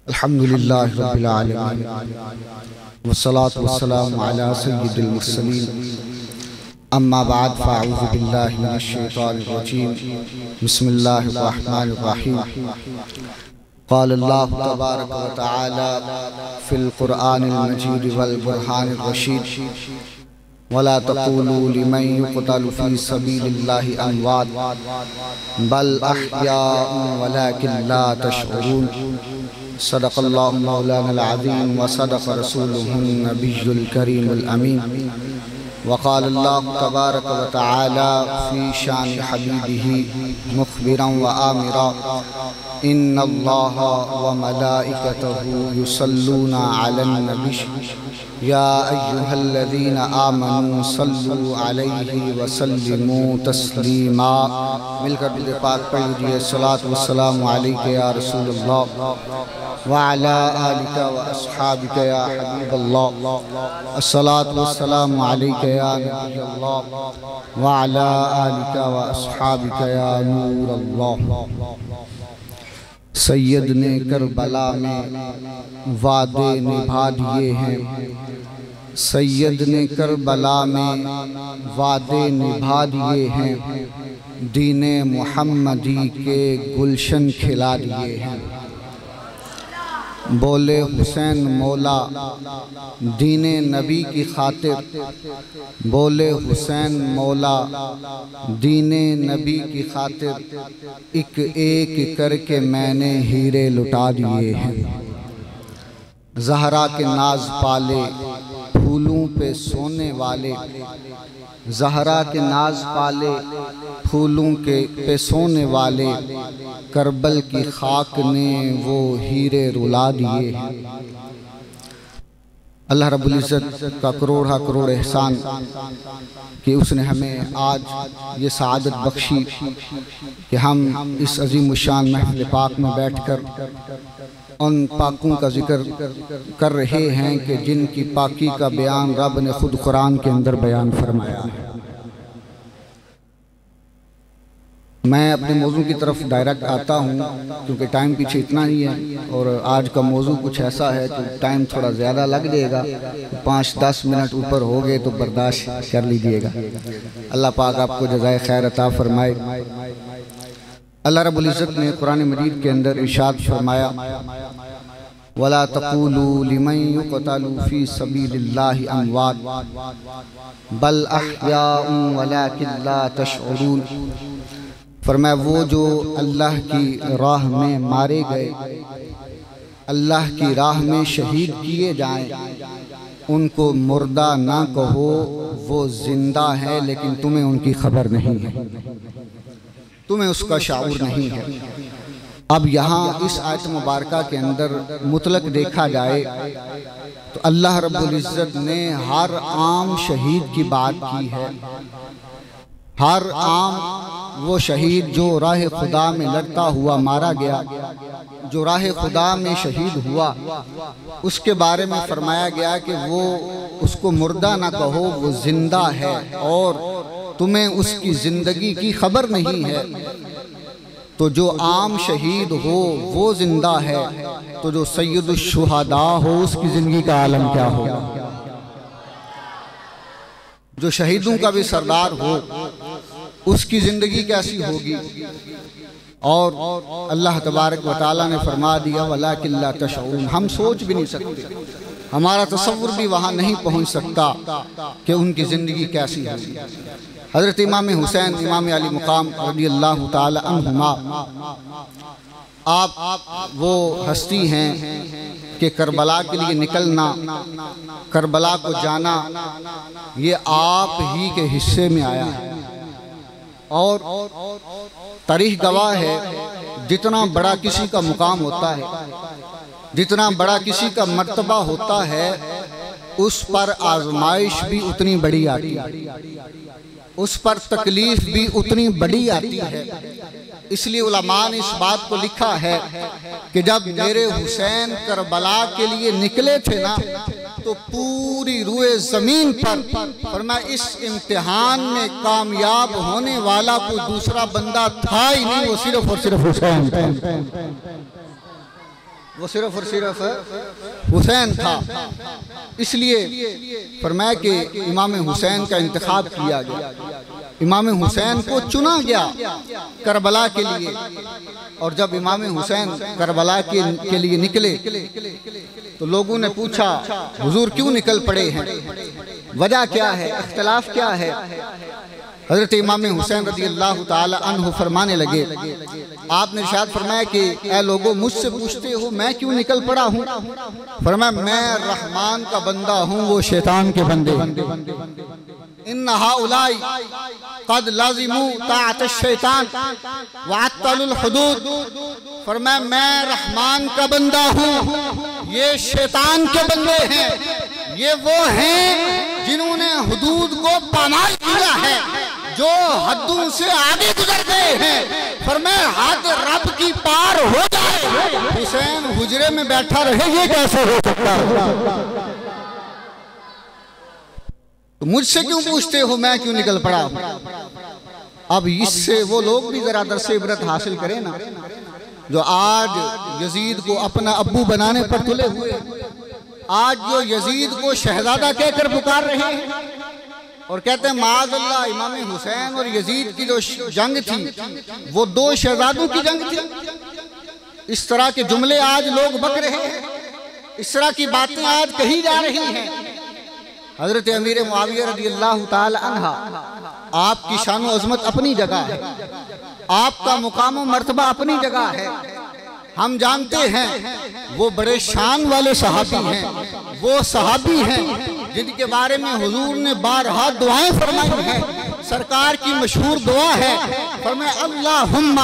अल्हम्दुलिल्लाहि रब्बिल आलमीन वस्सलातु वस्सलामु अला सय्यिदिल मुरसलीन अम्मा बाद फ़अऊज़ु बिल्लाहि मिनश शैतानिर रजीम बिस्मिल्लाहिर रहमानिर रहीम क़ाल अल्लाहु तबारक व तआला फ़िल क़ुरआनिल मजीद वल बुरहानिर रशीद वला तक़ूलू लिमन युक़तलु फ़ी सबीलिल्लाहि अमवात बल अहयाउन वलाकिन ला तशऊरून सदक़ल्लाहु मौलानल अज़ीम व सदक़ रसूलुहुन नबियुल करीमुल अमीन वक़ाल अल्लाहु तबारक व तआला फ़ी शान हबीबिही मुख़बिरन व आमिरा इन्नल्लाहा व मलाइकतहु युसल्लूना अलन नबी या अय्युहल्लज़ीना आमनू सल्लू अलैहि व सल्लिमू तस्लीमा। मिलकर दुरूद पाक पढ़ लीजिए। सलातु वस्सलामु अलैका या रसूलल्लाह व अला आलिका व अस्हाबिका या हबीबल्लाह। अस्सलातु वस्सलामु अलैका या नबियल्लाह व अला आलिका व अस्हाबिका या नूरल्लाह। सैयद ने करबला में वादे निभा दिए हैं, सैयद ने करबला में वादे निभा दिए हैं, दीने मुहम्मदी के गुलशन खिला दिए हैं। बोले हुसैन मौला दीने नबी की खातिर, बोले हुसैन मौला दीने नबी की खातिर, एक एक करके मैंने हीरे लुटा दिए हैं। ज़हरा के नाज पाले फूलों पे सोने वाले, ज़हरा के नाज पाले फूलों के पे सोने वाले, करबल की खाक ने वो हीरे रुला दिए हैं। अल्लाह रब्बुल इज़्ज़त का करोड़ा करोड़ एहसान कि उसने हमें आज ये सआदत बख्शी कि हम इस अज़ीम शान महफ़िल पाक में बैठकर उन पाकों का जिक्र कर रहे हैं कि जिनकी पाकी का बयान रब ने खुद कुरान के अंदर बयान फरमाया है। मैं अपने मौजू की तरफ डायरेक्ट आता हूँ क्योंकि टाइम पीछे इतना ही है और आज का मौजू कुछ ऐसा है कि टाइम थोड़ा ज़्यादा लग जाएगा। 5-10 मिनट ऊपर हो गए तो बर्दाश्त कर लीजिएगा। अल्लाह पाक आपको जज़ाए खैर अता फरमाए। अल्लाह रब्बुल इज़्ज़त ने कुरान मजीद के अंदर इरशाद फरमाया वला तक़ूलू लिमन युक़तलु फ़ी सबीलिल्लाहि अमवात बल अहयाउन वलाकिन ला तशऊरून। फरमाया वो जो अल्लाह की राह में मारे गए, अल्लाह की राह में शहीद किए जाएं, उनको मुर्दा ना कहो, वो जिंदा है लेकिन तुम्हें उनकी खबर नहीं है, तुम्हें उसका शाऊर नहीं है। अब यहाँ इस आयत मुबारका के अंदर मुतलक देखा जाए तो अल्लाह रब्बुल इज़्ज़त ने हर आम शहीद की बात की है। हर आम वो शहीद जो राह खुदा में लड़ता हुआ मारा गया, जो राह खुदा में शहीद हुआ, उसके बारे में फरमाया गया कि वो उसको मुर्दा ना कहो, वो जिंदा है और तुम्हें उसकी ज़िंदगी की खबर नहीं है। तो जो आम शहीद हो वो जिंदा है, तो जो सैयदुश शुहदा हो उसकी ज़िंदगी का आलम क्या होगा। जो शहीदों का भी सरदार हो उसकी ज़िंदगी कैसी होगी। और अल्लाह तबारक व तआला ने फरमा दिया वलाकिन ला तशऊरून। हम सोच भी नहीं सकते, हमारा तसव्वुर भी वहाँ नहीं पहुँच सकता कि उनकी ज़िंदगी कैसी होगी। हज़रत इमाम हुसैन इमाम अली मुकाम रज़ियल्लाहु ताला अन्हुमा आप वो हस्ती हैं कि करबला के लिए निकलना, करबला को जाना ये आप ही के हिस्से में आया है। और तारीख गवाह है जितना बड़ा किसी का मुकाम होता है, जितना बड़ा किसी का मर्तबा होता है, उस पर आजमाइश भी उतनी बड़ी आती है, उस पर तकलीफ भी उतनी बड़ी आती है। इसलिए उलमा ने इस बात को लिखा है कि जब मेरे हुसैन करबला के लिए निकले थे ना तो पूरी रूए ज़मीन पर फरमाया इस इम्तिहान में कामयाब होने वाला कोई दूसरा बंदा था ही नहीं, वो सिर्फ और सिर्फ हुसैन था। वो सिर्फ और सिर्फ हुसैन था। इसलिए फरमाया कि इमाम हुसैन का इंतखाब किया गया, इमाम हुसैन को चुना गया करबला के लिए। और जब इमाम हुसैन करबला के लिए निकले तो लोगों ने पूछा, हुजूर क्यों निकल पड़े हैं, वजह क्या है, इख्तिलाफ क्या है। हजरत इमाम हुसैन रज़ियल्लाहु ताला अन्हु फरमाने लगे, आपने इरशाद फरमाया कि ऐ लोगों, मुझसे पूछते हो मैं क्यों निकल पड़ा हूँ। फरमाया मैं रहमान का बंदा हूँ, वो शैतान के बंदे। इन्ना हाउलाई कद लाजिमू ताअत शैतान वअत्तलुल हुदूद। फरमाया मैं रहमान का बंदा हूँ, ये शैतान के बंदे हैं। ये वो हैं जिन्होंने हुदूद को पामाल किया है, जो हदों से आगे गुजर गए हैं। फरमाया हद रब की पार हो जाए, हुसैन हुजरे में बैठा रहे, ये कैसे हो सकता है। तो मुझसे क्यों पूछते हो मैं क्यों निकल पड़ा। अब इससे वो लोग भी जरा दरसे इबरत हासिल करें ना, जो आज यजीद को अपना अब्बू बनाने पर तुले हुए, आज जो यजीद को शहजादा कहकर पुकार रहे हैं और कहते हैं माज़अल्लाह इमाम हुसैन और यजीद की जो जंग थी वो दो शहजादों की जंग थी। इस तरह के जुमले आज लोग बक रहे हैं, इस तरह की बातें आज कही जा रही हैं। हजरत अमीर मुआविया रज़ियल्लाहु ताला अन्हा, आपकी शान व अज़मत अपनी जगह है, आपका मुकाम व मर्तबा अपनी जगह है। हम जानते हैं वो बड़े शान वाले सहाबी हैं, वो सहाबी हैं जिनके बारे में हुजूर ने बारहा दुआएं फरमाई हैं। सरकार की मशहूर दुआ है, फरमाया अल्लाहुम्मा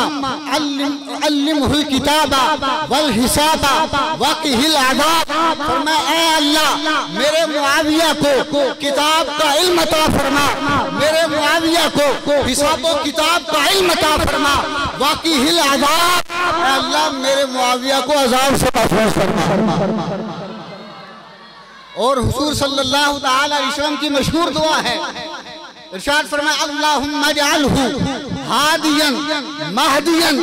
अल्लिमहुल किताबा वल हिसाबा वक़िहिल अज़ाब। फरमाया ऐ अल्लाह मेरे मुआविया को किताब का इल्म अता फरमा, मेरे मुआविया को हिसाब व किताब का इल्म अता फरमा, वक़िहिल अज़ाब। अल्लाह मेरे मुआविया को अज़ाब से महफूज फरमा। और हुजूर सल्लल्लाहु ताला अलैहि वसल्लम की मशहूर दुआ है, इरशाद फरमाया अल्लाहुम्मा जअलहु हादियन महदियन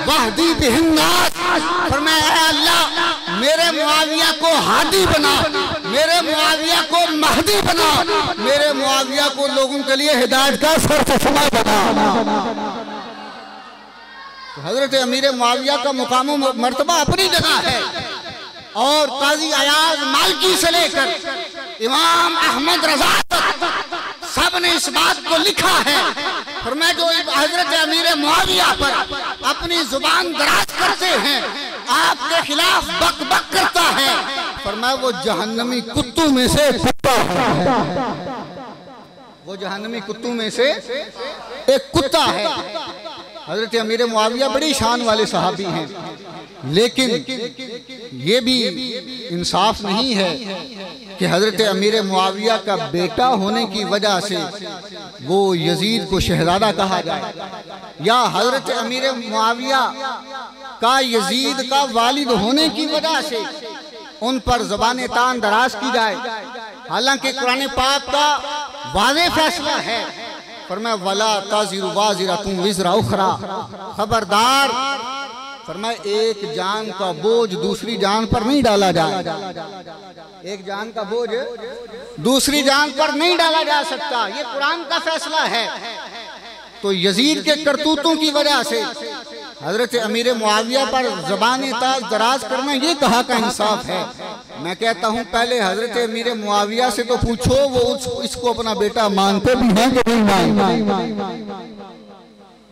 वहदी बिहिन नास। फरमाया ऐ अल्लाह मेरे मुआविया को हादी बना, मेरे मुआविया को महदी बना, मेरे मुआविया को लोगों के लिए हिदायत का सरचश्मा बना। हजरत अमीर मुआविया का मुकाम मर्तबा अपनी जगह है। और काजी अयाज मालकी से लेकर इमाम अहमद रजा सब ने इस बात को लिखा है। फरमाया जो हजरत अमीर मुआविया पर अपनी जुबान दराज करते हैं, आपके खिलाफ बक बक करता है, फरमाया वो जहन्नमी कुत्तों में से कुत्ता है, वो जहन्नमी कुत्तों में से एक कुत्ता है। हजरत अमीर मुआविया बड़ी शान वाले सहाबी हैं, लेकिन ये भी इंसाफ नहीं है कि हजरत अमीर मुआविया का बेटा होने की वजह से वो यजीद को शहजादा कहा जाए, या हजरत अमीर मुआविया का यजीद का वालिद होने की वजह से उन पर ज़बान तान दराज की जाए। हालांकि कुरान पाक का वाज़ेह फैसला है, फरमाया वला ताज़िरु वाज़िरतुन विज़रा उख़रा। खबरदार, फरमाया एक जान का बोझ दूसरी जान पर नहीं डाला जाए, एक जान का बोझ दूसरी जान पर नहीं डाला जा सकता, ये कुरान का फैसला है। तो यजीद के करतूतों की वजह से हजरत अमीर मुआविया पर ज़बान ताज दराज करना ये कहाँ का इंसाफ है। मैं कहता हूँ पहले हजरत अमीर मुआविया से तो पूछो वो इसको अपना बेटा मानते भी हैं कि नहीं मानते।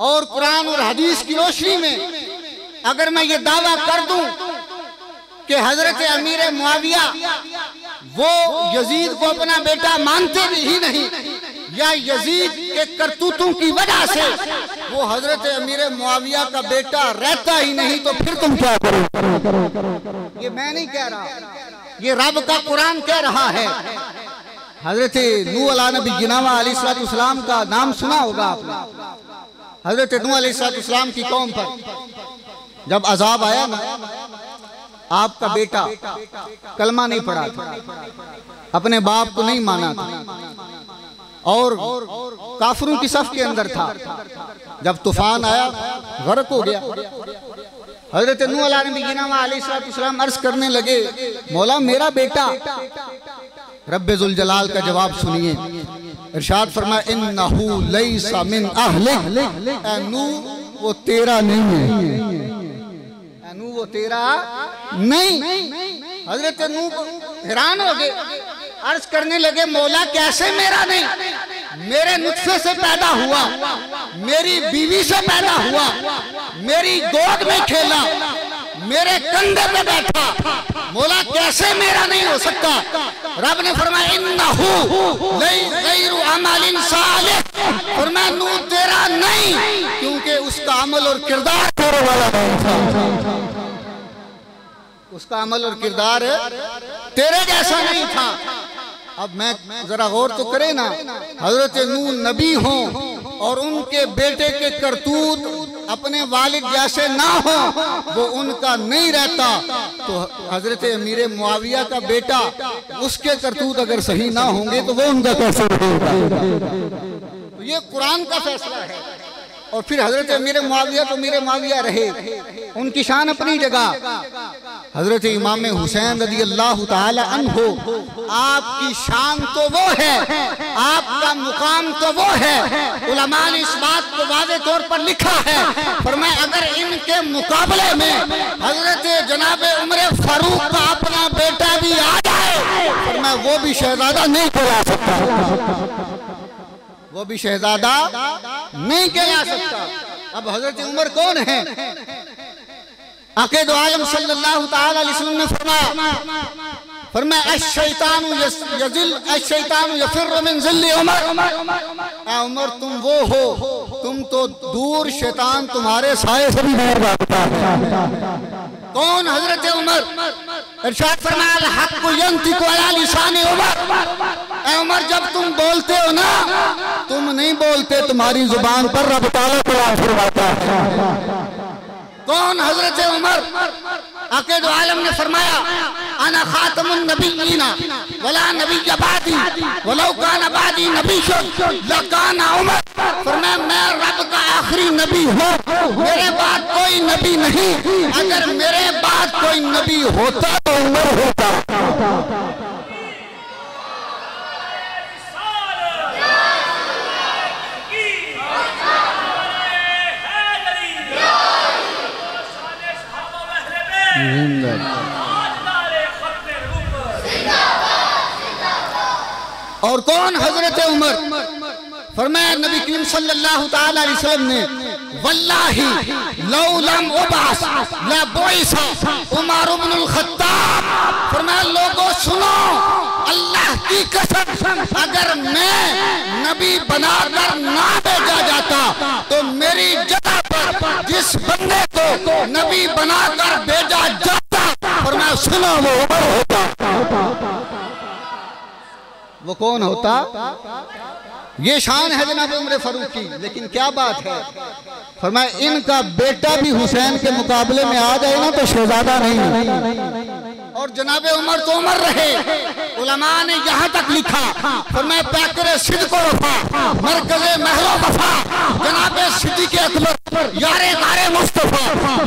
और कुरान और हदीस की रोशनी में अगर मैं ये दावा कर दूं कि हजरत अमीर मुआविया वो यजीद को अपना बेटा मानते भी ही नहीं, या यजीद के करतूतों की वजह से वो हजरत अमीर मुआविया का बेटा रहता ही नहीं, तो फिर तुम क्या करो। ये मैं नहीं कह रहा, ये रब का कुरान कह रहा है। हजरत नूह अलैहिस्सलाम का नाम सुना होगा आपने। हजरत नूह अलैहिस्सलाम की कौम पर जब अजाब आया ना, आपका बेटा कलमा नहीं पढ़ा था, अपने बाप को नहीं माना था और काफिरों की सफ के अंदर था। जब तूफान आया गर्क हो गया, हजरत नूह अलैहिस्सलाम अर्ज करने लगे, मौला मेरा बेटा। रब्बे जुल जलाल का जवाब सुनिए, इरशाद फरमाया इन्नहु लैसा मिन अहलिक, ऐ नूह वो तेरा नहीं है, ऐ नूह वो तेरा नहीं। हजरत नूह हैरान हो गए, अर्ज करने लगे मौला कैसे मेरा नहीं? मेरे नुत्फे से पैदा हुआ, मेरी बीवी से पैदा हुआ, मेरी गोद में खेला, मेरे कंधे पे बैठा, मौला कैसे मेरा नहीं हो सकता? रब ने फरमाया इन्नहु गैरु अमलिन सालिह, फरमाया नूह तेरा नहीं, क्योंकि उसका अमल और किरदार तेरे वाला नहीं था, उसका अमल और किरदार तेरे जैसा नहीं था। अब मैं जरा गौर तो करे ना, हजरत नूह नबी हों और उनके बेटे के करतूत अपने वालिद जैसे ना हो, वो उनका नहीं रहता, तो हजरत अमीर मुआविया का बेटा उसके करतूत अगर सही ना होंगे तो वो उनका कैसे रहेगा? तो ये कुरान का फैसला है। और फिर हजरत अमीर मुआविया तो अमीर मुआविया रहे, उनकी शान अपनी जगह। हजरत इमाम हुसैन रज़ी अल्लाह ताला अन्हु, आपकी शान तो वो है, आपका मुकाम तो वो है, उलमा ने इस बात को वाज़े तौर पर लिखा है, फरमाया अगर इनके मुकाबले में हजरत जनाब उमर फारूक का अपना बेटा भी आ जाए, फरमाया वो भी शहजादा नहीं कहला सकता, वो भी शहजादा नहीं कहला सकता। अब हजरत उमर कौन है? आक़े दो आलम सल्लल्लाहु ताला अलैहि वसल्लम ने फरमाया अश-शैतानु यज़िल अश-शैतानु यफ़िरु मिन ज़िल्लि उमर, ऐ उमर तुम वो हो, तुम तो दूर, शैतान तुम्हारे साए से भी दूर भागता है। कौन? हजरत उमर। इरशाद फरमाया अल हक़्क़ु यंतिक़ु अला लिसानि उमर, ऐ उमर जब तुम बोलते हो ना, तुम नहीं बोलते, तुम्हारी जुबान पर रब ताला कुरान फरमाता है। कौन? हजरत उमर। आक़े दो आलम ने फरमाया अना खातमुन नबिय्यीना वला नबिय्य बादी वलौ काना बादी नबिय्युन लकाना उमर, फरमाया मैं रब का आखिरी नबी हूँ, मेरे बाद कोई नबी नहीं, अगर मेरे बाद कोई नबी होता तो उमर होता। और कौन? हजरत उमर। फरमाया नबी करीम सल्लल्लाहु ताला अलैहि वसल्लम ने वल्लाही लौ लम उबास ला बुइसा उमर इब्न अल-खत्ताब, फरमाया लोगों सुनो, अल्लाह की कसम अगर मैं नबी बनाकर ना भेजा जाता तो मेरी जगह पर जिस बंदे को नबी बनाकर भेजा जाता, फरमाया सुनो वो उमर होता। वो कौन होता? ये शान है जनाब उमर फारूक की। लेकिन क्या बात है, फरमाया इनका बेटा भी हुसैन के मुकाबले में आ जाए ना तो शहजादा नहीं, और जनाब उमर तो उमर रहे। उलमा ने यहाँ तक लिखा, फरमाया पैकरे सिद्क़ व वफ़ा मरकज़े महरो वफ़ा जनाब सिद्दीक़ अकबर यारे गारे मुस्तफ़ा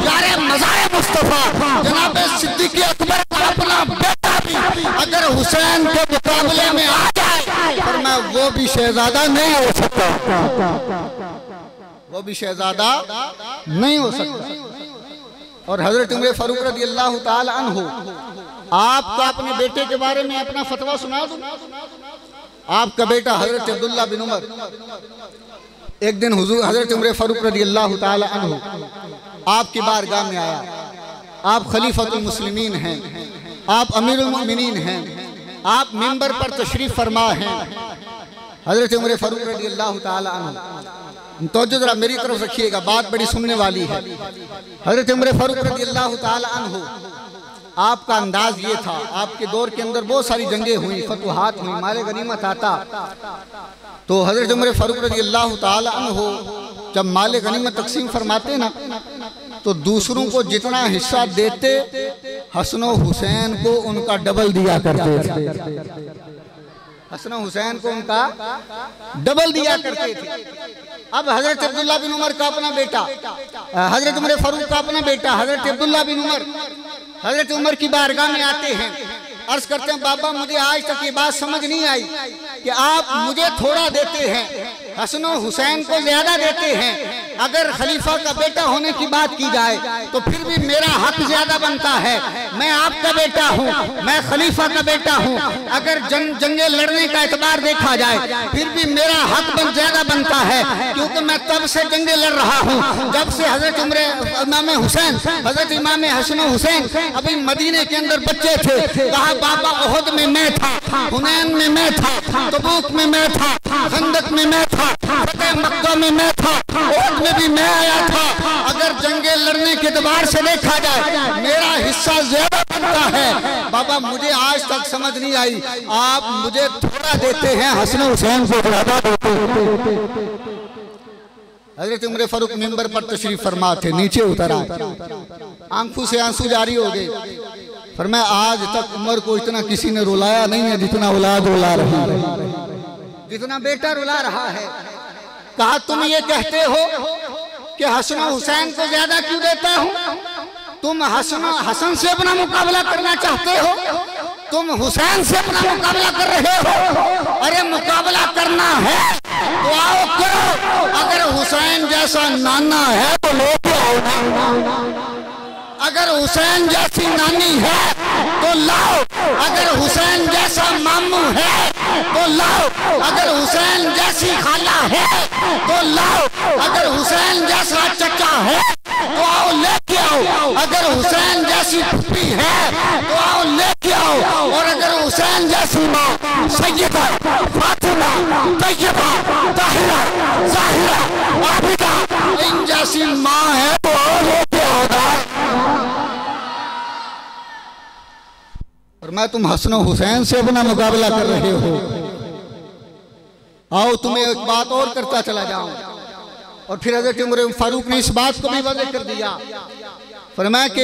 यारे मज़ारे मुस्तफ़ा जनाब सिद्दीक़ अकबर का अपना बेटा भी अगर हुसैन के मुकाबले में आ जाए, फरमाया वो भी शहजादा नहीं हो सकता, वो भी शहजादा नहीं हो सकता। और हजरत उमर फारूक रज़ी अल्लाह ताला अन्हु, आपका अपने बेटे के बारे में अपना फतवा सुना दूं। आपका बेटा हजरत अब्दुल्ला बिन उमर एक दिन हुजूर हजरत उमर फारूक रज़ी अल्लाह ताला अन्हु आपकी बारगाह में आया। आप खलीफतुल मुस्लिमीन हैं, आप अमीरुल मोमिनीन हैं, आप मिंबर पर तशरीफ फरमा हैं। हजरत उमर फारूक रज़ी अल्लाह ताला अन्हु, तो जरा मेरी तरफ रखिएगा, बात बड़ी सुनने वाली है। हजरत उमर फारूक रज़ी अल्लाह ताला अन्हु, आपका अंदाज ये था, आपके दौर के अंदर बहुत सारी जंगें हुई, फतुहात हुई, माले गनीमत आता, तो हजरत उमर फारूक रज़ी अल्लाह ताला अन्हु जब माले गनीमत तकसीम फरमाते ना, तो दूसरों को जितना हिस्सा देते हसन और हुसैन को उनका डबल दिया करते थे। हसन हुसैन को उनका डबल दिया करते थे। अब हजरत अब्दुल्ला बिन उमर का अपना बेटा, हजरत उमर फारूक का अपना बेटा हजरत अब्दुल्ला बिन उमर हजरत उमर की बारगाह में आते हैं, अर्ज करते हैं बाबा मुझे आज तक ये बात समझ नहीं आई कि आप मुझे थोड़ा देते हैं, हसन हुसैन को ज्यादा देते हैं। अगर खलीफा का बेटा होने की बात की जाए तो फिर भी मेरा हक ज्यादा बनता है। मैं आपका बेटा हूँ, मैं खलीफा का बेटा हूँ। अगर जंगे लड़ने का एतबार देखा जाए फिर भी मेरा हक ज्यादा बनता है, क्योंकि मैं तब से जंगे लड़ रहा हूँ जब से हजरत इमाम हुसैन, हजरत इमाम हसन हुसैन अभी मदीने के अंदर बच्चे थे। कहा बाबा ओहद में मैं था, हुनैन में मैं था, तबूक में मैं था, खंदक में मैं था, फतेह मक्का में मैं था, ओहद में भी मैं आया था। अगर जंगे लड़ने के एतबार से देखा जाए मेरा हिस्सा ज्यादा बनता है। बाबा मुझे आज तक समझ नहीं आई, आप मुझे थोड़ा देते हैं, हसन हुसैन को ज्यादा देते हैं। हजरत उमर फारूक मिंबर पर तशरीफ फरमा थे, नीचे उतरा, आंखों से आंसू जारी हो गए। फरमाया आज तक उमर को इतना किसी ने रुलाया नहीं है जितना औलाद रुला रही है, जितना बेटा रुला रहा है। कहा तुम ये कहते हो कि हसन हुसैन को ज्यादा क्यों देता हूँ? तुम हसन से अपना मुकाबला करना चाहते हो, तुम हुसैन से अपना मुकाबला कर रहे हो। अरे मुकाबला करना है तो आओ करो, अगर हुसैन जैसा नाना है तो लो आओ, अगर हुसैन जैसी नानी है तो लाओ, अगर हुसैन जैसा मामू है तो लाओ, अगर हुसैन जैसी खाला है तो लाओ, अगर हुसैन जैसा चचा है तो आओ लेके आओ, अगर हुसैन जैसी फूफी है तो आओ लेके आओ, और अगर हुसैन जैसी माँ सैयदा फातिमा तैयबा ताहिरा ज़ाहिरा आबिदा इन जैसी माँ है तो आओ लेके आओ। और मैं तुम हसन हुसैन से अपना मुकाबला कर रहे हो। आओ तुम्हें एक बात और करता चला जाऊं। और फिर हजरत उमर फारूक ने इस बात को भी वाज़ेह कर दिया, फरमाया कि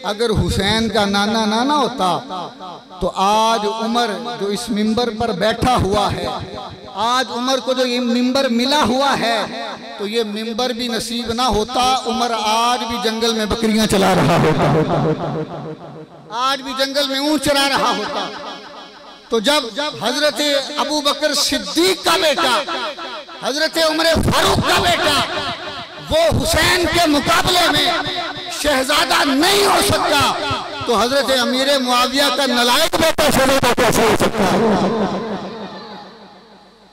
अगर हुसैन का नाना नाना होता तो आज उमर जो इस मिंबर पर बैठा हुआ है, आज उमर को जो ये मिंबर मिला हुआ है तो ये मिंबर भी नसीब ना होता, उमर आज भी जंगल में बकरियां चला रहा होता, आज भी जंगल में ऊंट चरा रहा होता। तो जब हजरत अबू बकर सिद्दीक का बेटा, हजरत उमर फारूक का बेटा वो हुसैन के मुकाबले में शहजादा नहीं हो सकता, तो हजरत अमीर मुआविया का नलायक बेटा शहजादा कैसे हो सकता है?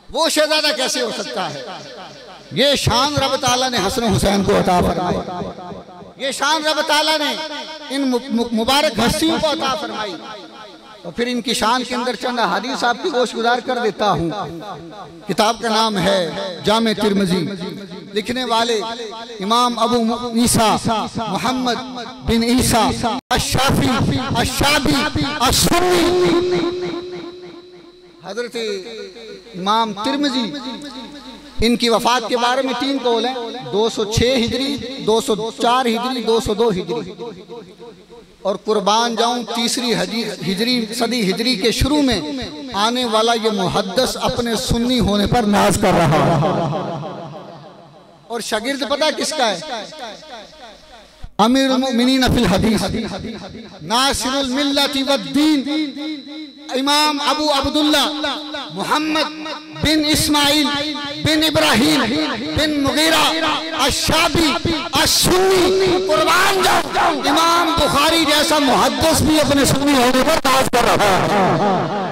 वो शहजादा कैसे हो सकता है? ये शान रब ताला ने हसन हुसैन को अता फरमाई, ये शान रब ताला ने इन मुबारक हस्तियों को अता फरमाई। और फिर इनकी शान के अंदर चंद हदीस आपकी गोशगुजार कर देता हूँ। किताब का नाम है जामे तिरमिज़ी, लिखने वाले इमाम अबू ईसा मोहम्मद बिन ईसा अश-शाफी अश-शाबी अस-सुन्नी। हजरत इमाम तिरमिज़ी इनकी वफात के बारे में 3 कौल हैं, 206 हिजरी, 204 हिजरी, 202 हिजरी। और कुर्बान जाऊं तीसरी हिजरी सदी हिजरी के शुरू में आने वाला ये मुहद्दिस अपने सुन्नी होने पर नाज कर रहा है। और शागिर्द पता किसका है? अमीरुल मुमिनीन फिल हदीस नासिरुल मिल्लति वद्दीन इमाम अबू अब्दुल्ला मोहम्मद बिन इस्माइल बिन इब्राहिम बिन मुगीरा अश-शाबी अस-सुन्नी। कुर्बान जाऊं इमाम बुखारी जैसा मुहद्दिस भी अपने सुन्नी होने पर नाज कर रहा है।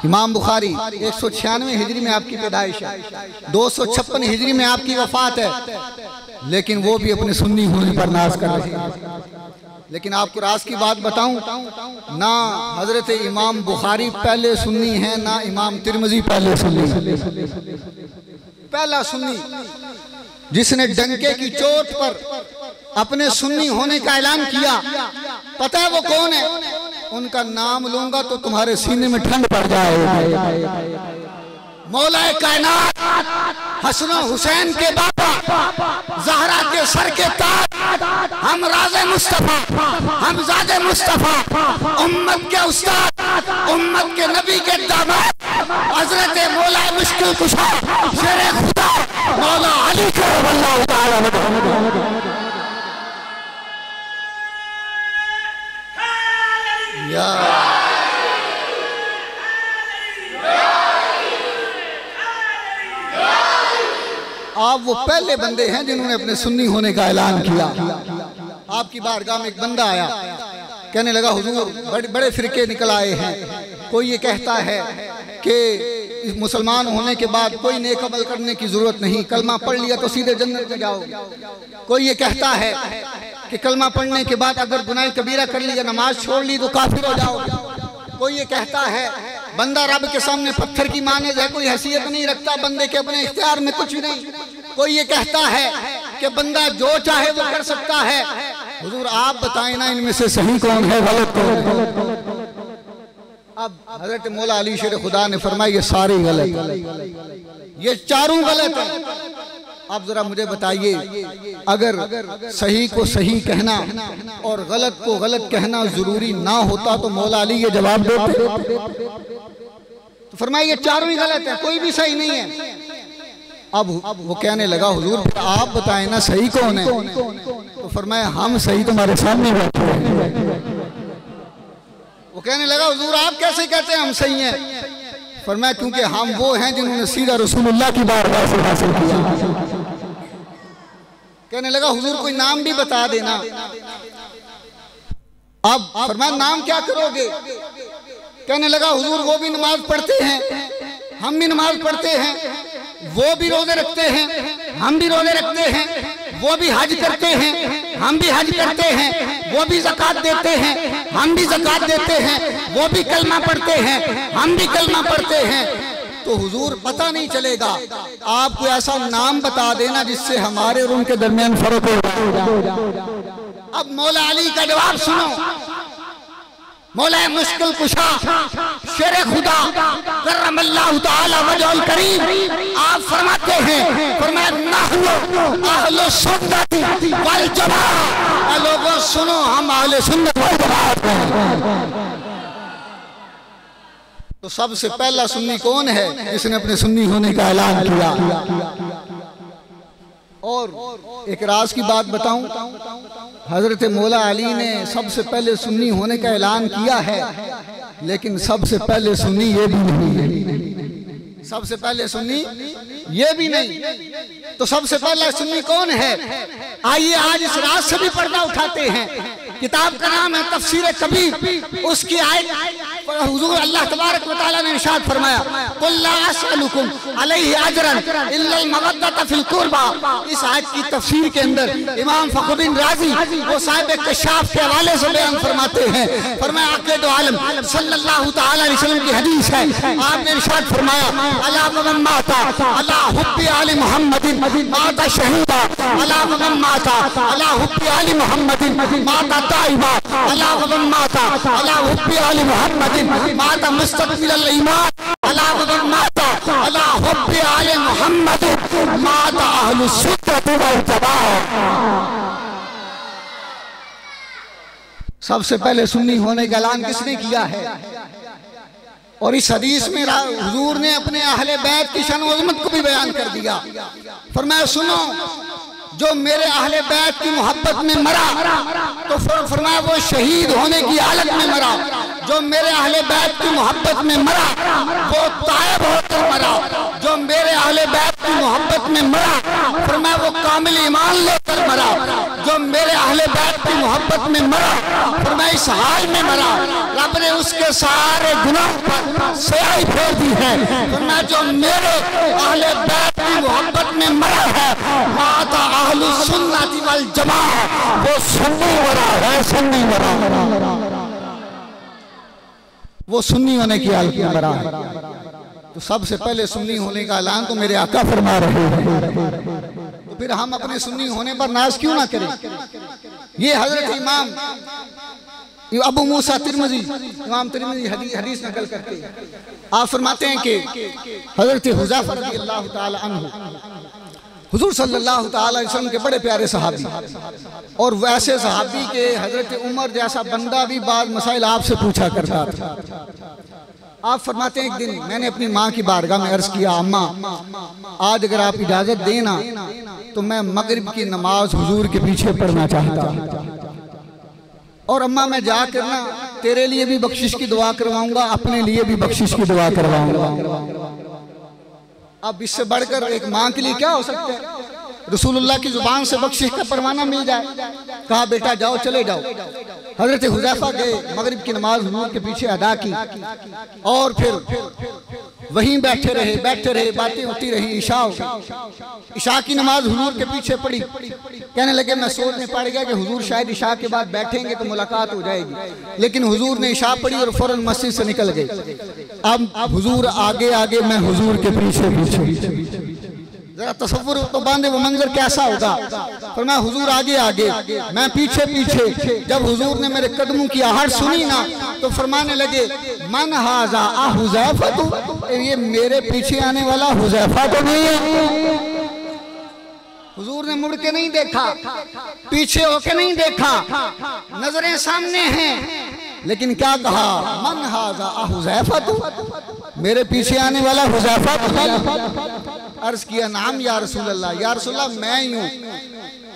इमाम बुखारी 196 हिजरी में आपकी पैदाइश है, 256 हिजरी में आपकी वफात है, लेकिन वो भी अपने सुन्नी होने पर नाज कर रहे हैं। लेकिन आपको राज की बात बताऊं, ना हजरत इमाम बुखारी पहले सुन्नी है, ना इमाम तिरमिज़ी पहले सुन्नी है। पहला सुन्नी जिसने डंके की चोट पर अपने सुन्नी होने का ऐलान किया। पता है वो कौन है? उनका नाम लूंगा तो तुम्हारे सीने में ठंड पड़ जाएगी। मौलाए कायनात हसन हुसैन के बाबा, ज़हरा के सर के ताज, हम राज़े मुस्तफ़ा, हम ज़ादे मुस्तफ़ा, उम्मत के उस्ताद, उम्मत के नबी के दामाद, हज़रत मौलाए मुश्किल कुशा शेरे खुदा मौला अली करमल्लाहु तआला वजहहु। या आप वो पहले बंदे हैं जिन्होंने अपने सुन्नी होने का ऐलान किया। आपकी बारगाह में एक बंदा आया, कहने लगा हुजूर बड़े बड़े फिरके निकल आए हैं। कोई ये कहता है कि मुसलमान होने के बाद कोई नेक अमल करने की जरूरत नहीं, कलमा पढ़ लिया तो सीधे जन्नत में जाओगे। कोई ये कहता है कि कलमा पढ़ने के बाद अगर गुनाह कबीरा कर लिया, नमाज छोड़ ली तो काफिर हो जाओगे। कोई ये कहता है बंदा रब के सामने पत्थर की मानद है, कोई हैसियत नहीं रखता, बंदे के अपने इख्तियार में कुछ नहीं। कोई ये कहता है कि बंदा जो चाहे वो कर सकता है। हुजूर आप बताएं ना, इनमें से सही कौन है, गलत कौन है? अब हजरत मौला अली शेर खुदा ने फरमाया ये सारे गलत, ये चारों गलत हैं। अब जरा मुझे बताइए, अगर सही को सही कहना और गलत को गलत कहना जरूरी ना होता तो मौला अली ये जवाब देते? तो फरमाया ये चारों ही गलत है, कोई भी सही नहीं है। अब वो कहने लगा हुजूर आप बताएं ना सही कौन है? तो फरमाया हम सही तुम्हारे सामने बैठे हैं। वो कहने लगा हुजूर आप कैसे कहते हैं हम सही हैं? फरमाया क्योंकि हम वो हैं जिन्होंने सीधा रसूलुल्लाह की बारगाह से हासिल किया। कहने लगा हुजूर कोई नाम भी बता देना। अब फरमाया नाम क्या करोगे? कहने लगा हुजूर वो भी नमाज पढ़ते हैं, हम भी नमाज पढ़ते हैं, वो भी रोजे रखते हैं, हम भी रोजे रखते हैं, वो भी हज करते हैं, हम भी हज करते हैं, वो भी ज़कात देते हैं, हम भी ज़कात देते हैं, वो भी कलमा पढ़ते हैं, हम भी कलमा पढ़ते हैं। तो हुजूर पता नहीं चलेगा, आप कोई ऐसा नाम बता देना जिससे हमारे और उनके दरमियान फर्क हो। अब मौला अली का जवाब सुनो। मौला मुश्किल कुशा शेरे खुदा करमल्लाहु तआला वजहुल करीम आप फरमाते हैं, फरमाया नहनु अहले सुन्नत वल जमाअह, लोगों सुनो हम अहले सुन्नत वल जमाअत हैं। तो सबसे पहला सुन्नी कौन है जिसने अपने सुन्नी होने का ऐलान किया? और एक राज की बात बताऊं, हजरत मौला अली ने सबसे पहले सुन्नी होने का ऐलान किया है, लेकिन सबसे पहले सुन्नी ये भी नहीं है। सबसे पहले सुन्नी ये भी नहीं, तो सबसे पहला सुन्नी कौन है? आइए आज इस राज से भी पर्दा उठाते हैं। किताब का नाम है तफसीर कबीर, उसकी आयत हुजूर अल्लाह तबारक व तआला ने इरशाद फरमाया कुल ला असअलुकुम अलैहि अजरन इल्ला अल मवद्दत फिल कुर्बा। इस आयत की तफसीर के अंदर इमाम फखरुद्दीन राजी वो साहिब कशाफ के हवाले से बयान फरमाते हैं, फरमाया आक़िद आलम सल्लल्लाहु तआला अलैहि वसल्लम की हदीस है, आपने इरशाद फरमाया अला वमन माता अला हुब्बी आलि मुहम्मदिन माता शहीदा, अला वमन माता अला हुब्बी आलि मुहम्मदिन माता ताइबा, अला वमन माता अला हुब्बी आलि मुहम्मदिन माता मुस्तक़बिल ईमान, अला वमन माता अला हुब्बी आलि मुहम्मदिन माता अहलुस सुन्नत वल जमाअह। सबसे पहले सुन्नी होने का ऐलान किसने किया है? और इस हदीस में हुजूर ने अपने अहले बैत की शान व अज़मत को भी बयान कर दिया। फरमाया सुनो, जो मेरे अहले बैत की मोहब्बत में मरा तो फरमाया वो शहीद होने की हालत में मरा। जो मेरे अहले बैत की मोहब्बत में मरा वो तायब होकर मरा। जो मेरे अहले बैत की मोहब्बत में मरा फरमाया वो कामिल ईमान लेकर मरा। जो मेरे अहले बैत की मोहब्बत में मरा फरमाया इस हाल में मरा रब ने उसके सारे गुनाह पर स्याही फेर दी है। फरमाया जो मेरे अहले बैत की मोहब्बत में मरा है माता अहलुस सुन्नत वल जमाअह, वो सुन्नी मरा है, सुन्नी मरा, वो सुन्नी होने की हालत में मरा है। तो सबसे पहले सुन्नी होने का ऐलान तो मेरे आका फरमा रहे हैं, तो फिर हम अपने सुन्नी होने पर नाज क्यों ना करें? ये हजरत इमाम अबू मूसा तिरमिज़ी, इमाम तिरमिज़ी हदीस नकल करते हैं। आप फरमाते हैं कि हजरत हुज़ैफा रज़ियल्लाहु ताला अन्हु हुजूर सल्लल्लाहु ताला अलैहि वसल्लम के बड़े प्यारे सहाबी, और वैसे सहाबी के हजरत उमर जैसा बंदा भी बाद मसाइल आपसे पूछा करता था। आप फरमाते हैं एक दिन मैंने अपनी माँ की बारगाह में अर्ज किया, अम्मा आज अगर आप इजाज़त देना तो मैं मगरिब की नमाज हुजूर के पीछे पढ़ना चाहता हूँ, और अम्मा मैं जाकर ना तेरे लिए भी बख्शिश की दुआ करवाऊंगा, अपने लिए भी बख्शिश की दुआ करवाऊंगा। अब इससे बढ़कर एक माँ के लिए क्या हो सकता है? रसूलुल्लाह की जुबान से बख्शिश का परवाना मिल जाए। कहा बेटा जाओ, चले जाओ। हजरत हुज़ैफा गए, मगरिब की नमाज हुजूर के पीछे अदा की, और फिर वहीं बैठे रहे, बातें होती रही। इशा की नमाज हुजूर के पीछे पड़ी। कहने लगे मैं सोचने पड़ गया कि हुजूर शायद इशा के बाद बैठेंगे तो मुलाकात हो जाएगी, लेकिन हुजूर ने इशा पड़ी और फौरन मस्जिद से निकल गए। अब हुजूर आगे आगे, मैं हुजूर के पीछे पीछे। जरा तसव्वुर तो बांधे वो मंजर कैसा होगा। पर मैं हुजूर आगे आगे, मैं पीछे पीछे। जब हुजूर ने मेरे कदमों की आहट सुनी ना तो फरमाने लगे मन हाजा आ हुज़ैफा, तो ये मेरे पीछे आने वाला हुज़ैफा तो नहीं है। हुजूर ने मुड़ के नहीं देखा, पीछे होके नहीं देखा, नजरें सामने हैं, लेकिन क्या कहा मन हाजा आ हुज़ैफा, तो मेरे पीछे आने वाला हुज़ैफा तो नहीं। अर्ज किया नाम या रसूल अल्लाह, या रसूल अल्लाह मैं ही हूँ।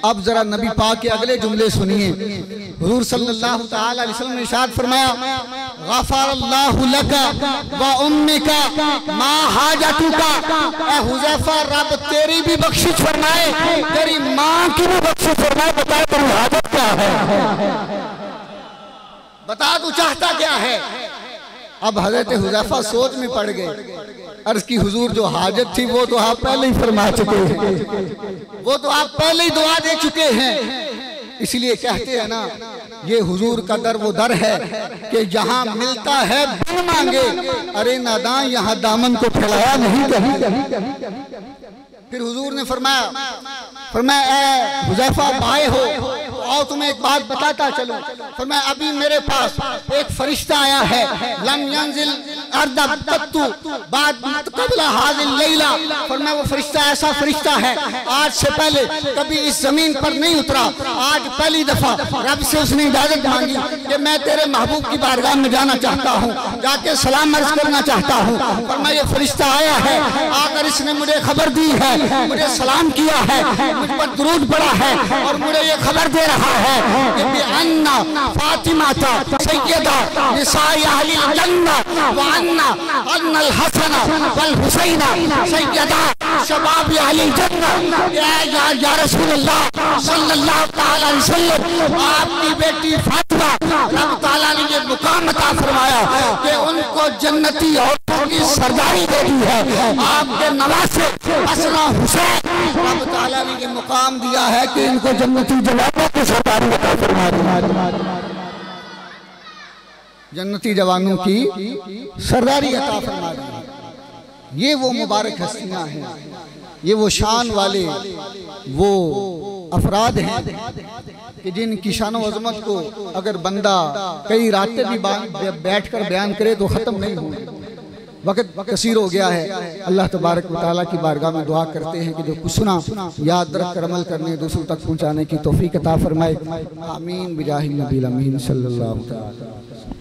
अब जरा नबी पाक के अगले जुमले सुनिए। हुजूर सल्लल्लाहु ताला अलैहि वसल्लम ने इरशाद फरमाया गफ़रल्लाहु लका व उम्मिका मा हाजतुका। ए हुज़ैफा रब तेरी भी बख्शिश फरमाए, तेरी माँ की भी बख्शिश फरमाए। बता तेरी हाजत क्या है, बता तू चाहता क्या है। अब हजरत हुज़ैफा सोच में पड़ गए। अर्ज की हुजूर जो हाजत थी वो तो आप पहले ही फरमा चुके हैं, वो तो आप पहले ही दुआ दे चुके हैं। इसलिए कहते हैं ना ये हुजूर का दर वो दर है कि जहाँ मिलता है बिन मांगे, अरे नादान यहाँ दामन को फैलाया नहीं कहीं। फिर हुजूर ने फरमाया ए हुज़ैफा बाए हो, आओ तुम्हें एक बात बताता चलूं। फरमाया अभी मेरे पास एक फरिश्ता आया है, लम यंजिल अर्दा तत्तु बाद कबला हाजिल लैला। फरमाया वो फरिश्ता ऐसा फरिश्ता है आज से पहले कभी इस जमीन पर नहीं उतरा। आज पहली दफा रब से उसने इजाजत मांगी कि मैं तेरे महबूब की बारगाह में जाना चाहता हूँ, जाके सलाम अर्ज करना चाहता हूँ। फरमाया ये फरिश्ता आया है, आकर इसने मुझे खबर दी है, मुझे सलाम किया है, मुझ पर दुरूद पड़ा है, और मुझे ये खबर दे रहा है कि अन्ना फातिमा सैयदा निसाई अहलिल जन्नह व अन्ना अन्नल हसन वल हुसैन सैयदा शबाब अहलिल जन्नह। या रसूलुल्लाह सल्लल्लाहु ताला अलैहि वसल्लम आपकी बेटी फातिमा रब ताला ने ये मुकाम अता फरमाया कि उनको जन्नती औरतों की सरदारी दे दी है। आपके नवासे हसन हुसैन रब ताला ने ये मुकाम दिया है कि इनको जन्नती जवानों की सरदारी अता फरमा दी, जन्नती जवानों की सरदारी अता फरमा दी। ये वो मुबारक हस्तियां हैं, ये वो शान वाले वो अफराद हैं कि जिनकी शान व अज़मत को अगर बंदा कई रातें भी बैठकर बयान करे तो ख़त्म नहीं होंगे। वक्त कसीर हो गया है। अल्लाह तबारक व तआला की बारगाह में दुआ करते हैं कि जो कुछ सुना याद रख कर अमल करने, दूसरों तक पहुँचाने की तौफीक अता फरमाए। आमीन बिजाहिल नबील अमीन सल्लल्लाहु अलैहि वसल्लम।